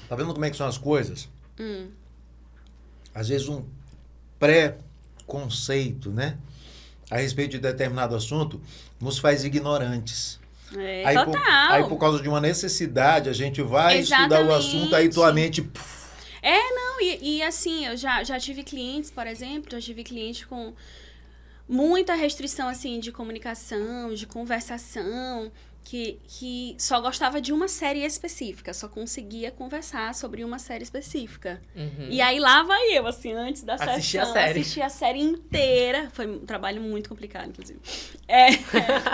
Tá vendo como é que são as coisas? Hum. Às vezes um pré-conceito, né? A respeito de determinado assunto, nos faz ignorantes. É, Aí total. aí, por causa de uma necessidade, a gente vai estudar o assunto, aí Exatamente. tua mente... puf, Não, e assim, eu já tive clientes, por exemplo, já tive cliente com muita restrição, assim, de comunicação, de conversação, que só gostava de uma série específica, só conseguia conversar sobre uma série específica. Uhum. E aí lá vai eu, assim, antes da Assistir a sessão, série. assisti a série inteira. Foi um trabalho muito complicado, inclusive.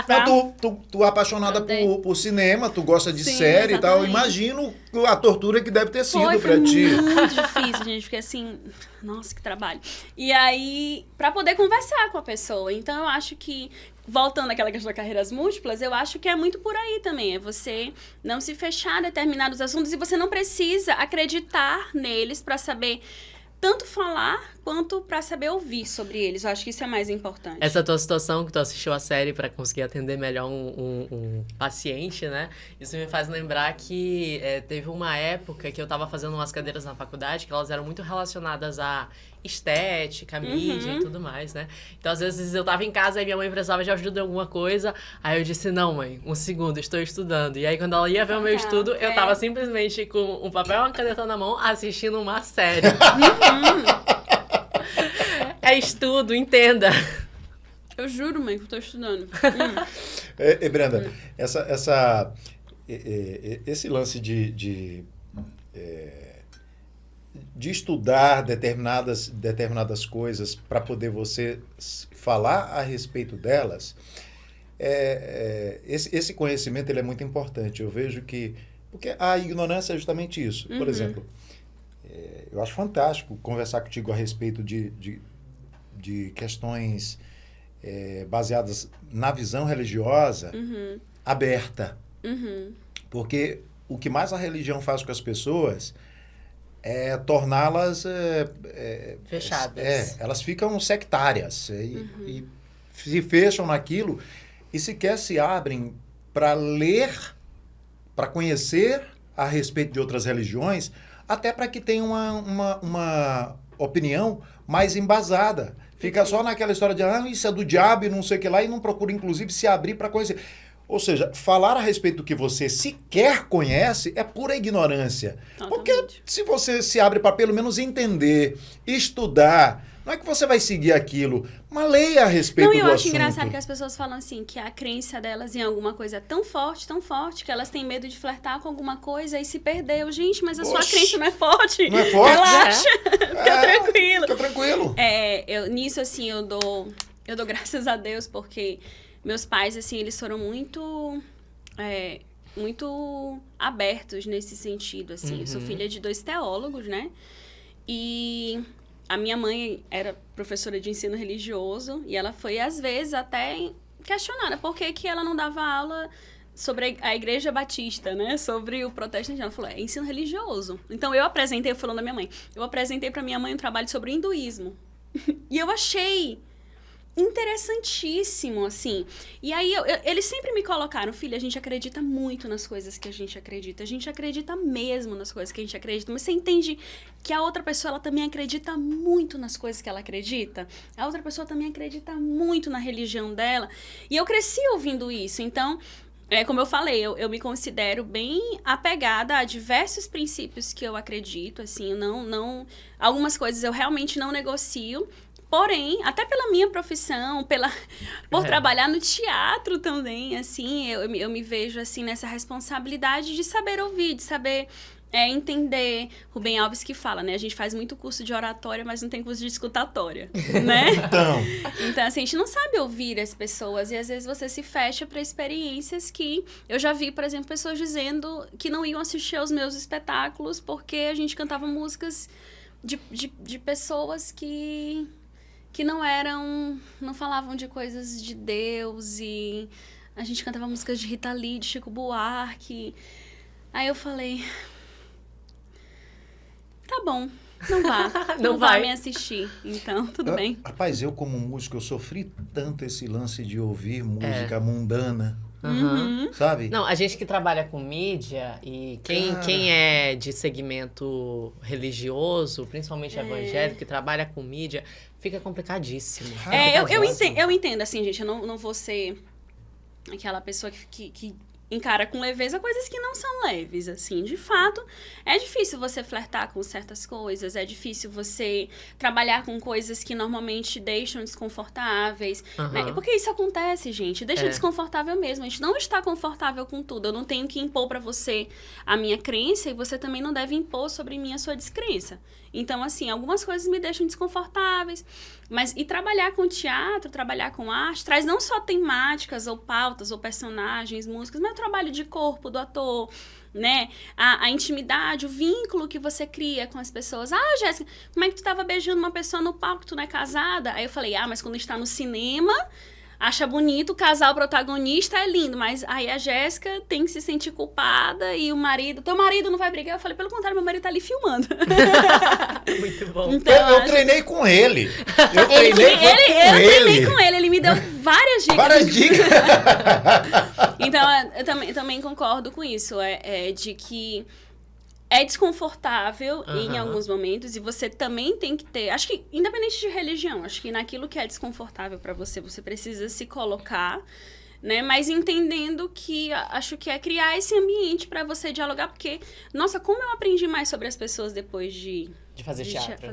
Não, tu é apaixonada Também. por cinema, tu gosta de Sim, série e tal. exatamente. Imagino a tortura que deve ter sido Foi pra ti. muito difícil, gente. Fiquei assim, nossa, que trabalho. E aí, pra poder conversar com a pessoa. Então, eu acho que, voltando àquela questão da carreiras múltiplas, eu acho que é muito por aí também. É você não se fechar a determinados assuntos e você não precisa acreditar neles pra saber tanto falar quanto pra saber ouvir sobre eles. Eu acho que isso é mais importante. Essa tua situação que tu assistiu a série pra conseguir atender melhor um paciente, né? Isso me faz lembrar que teve uma época que eu tava fazendo umas cadeiras na faculdade que elas eram muito relacionadas a estética, mídia e tudo mais, né? Então, às vezes, eu tava em casa e minha mãe precisava de ajuda em alguma coisa. Aí eu disse, não, mãe, um segundo, estou estudando. E aí, quando ela ia ver o meu estudo, eu tava simplesmente com um papel e uma caneta na mão assistindo uma série. É estudo, entenda. Eu juro, mãe, que eu tô estudando. Brenda, esse lance de estudar determinadas coisas para poder você falar a respeito delas, esse conhecimento ele é muito importante. Eu vejo que... Porque a ignorância é justamente isso. Por exemplo, eu acho fantástico conversar contigo a respeito de questões baseadas na visão religiosa aberta. Porque o que mais a religião faz com as pessoas é torná-las... fechadas. Elas ficam sectárias e se fecham naquilo e sequer se abrem para ler, para conhecer a respeito de outras religiões, até para que tenham uma opinião mais embasada. Fica só naquela história de, isso é do diabo e não sei o que lá, e não procura, inclusive, se abrir para conhecer. Ou seja, falar a respeito do que você sequer conhece é pura ignorância. Totalmente. Porque se você se abre para pelo menos entender, estudar, não é que você vai seguir aquilo, mas leia a respeito do assunto. Não, eu acho engraçado que as pessoas falam assim, que a crença delas em alguma coisa é tão forte, que elas têm medo de flertar com alguma coisa e se perdeu. Gente, mas a sua crença não é forte. Não é forte? Relaxa, fica tranquilo. Fica tranquilo. Nisso, assim, eu dou graças a Deus, porque meus pais, assim, eles foram muito abertos nesse sentido, assim. Eu sou filha de 2 teólogos, né? E a minha mãe era professora de ensino religioso e ela foi, às vezes, até questionada por que ela não dava aula sobre a igreja batista, né? Sobre o protestantismo. Ela falou, é ensino religioso. Então, eu falando da minha mãe, eu apresentei para minha mãe um trabalho sobre o hinduísmo. E eu achei interessantíssimo, assim. E aí, eles sempre me colocaram, filha, a gente acredita muito nas coisas que a gente acredita mesmo nas coisas que a gente acredita, mas você entende que a outra pessoa, ela também acredita muito nas coisas que ela acredita? A outra pessoa também acredita muito na religião dela. E eu cresci ouvindo isso, então... como eu falei, eu me considero bem apegada a diversos princípios que eu acredito, assim, algumas coisas eu realmente não negocio, porém, até pela minha profissão, por trabalhar no teatro também, assim, eu me vejo, assim, nessa responsabilidade de saber ouvir, de saber entender. Rubem Alves que fala, né? A gente faz muito curso de oratória, mas não tem curso de escutatória, né? Então, assim, a gente não sabe ouvir as pessoas e às vezes você se fecha para experiências que... Eu já vi, por exemplo, pessoas dizendo que não iam assistir aos meus espetáculos porque a gente cantava músicas de pessoas que não falavam de coisas de Deus e a gente cantava músicas de Rita Lee, de Chico Buarque. Aí eu falei... Tá bom, não vai me assistir, então tudo bem. Rapaz, eu como músico, eu sofri tanto esse lance de ouvir música mundana. sabe? Não, a gente que trabalha com mídia e quem é de segmento religioso, principalmente evangélico, que trabalha com mídia, fica complicadíssimo. Eu entendo, assim, gente, eu não vou ser aquela pessoa que encara com leveza coisas que não são leves, assim. De fato, é difícil você flertar com certas coisas, é difícil você trabalhar com coisas que normalmente deixam desconfortáveis, né? Porque isso acontece, gente. Deixa desconfortável mesmo. A gente não está confortável com tudo. Eu não tenho que impor pra você a minha crença e você também não deve impor sobre mim a sua descrença. Então, assim, algumas coisas me deixam desconfortáveis, e trabalhar com teatro, trabalhar com arte, traz não só temáticas, ou pautas, ou personagens, músicas, mas o trabalho de corpo do ator, né? A intimidade, o vínculo que você cria com as pessoas. Ah, Jéssica, como é que tu tava beijando uma pessoa no palco, tu não é casada? Aí eu falei, mas quando a gente tá no cinema, acha bonito, o casal protagonista é lindo, mas aí a Jéssica tem que se sentir culpada e o marido... Teu marido não vai brigar? Eu falei, pelo contrário, meu marido tá ali filmando. Muito bom. Então, eu treinei com ele. Eu treinei com ele, ele me deu várias dicas. Várias dicas. Então, eu também concordo com isso, de que é desconfortável em alguns momentos e você também tem que ter... Acho que, independente de religião, acho que naquilo que é desconfortável pra você, você precisa se colocar, né? Mas entendendo que acho que é criar esse ambiente pra você dialogar, porque, nossa, como eu aprendi mais sobre as pessoas depois de fazer teatro,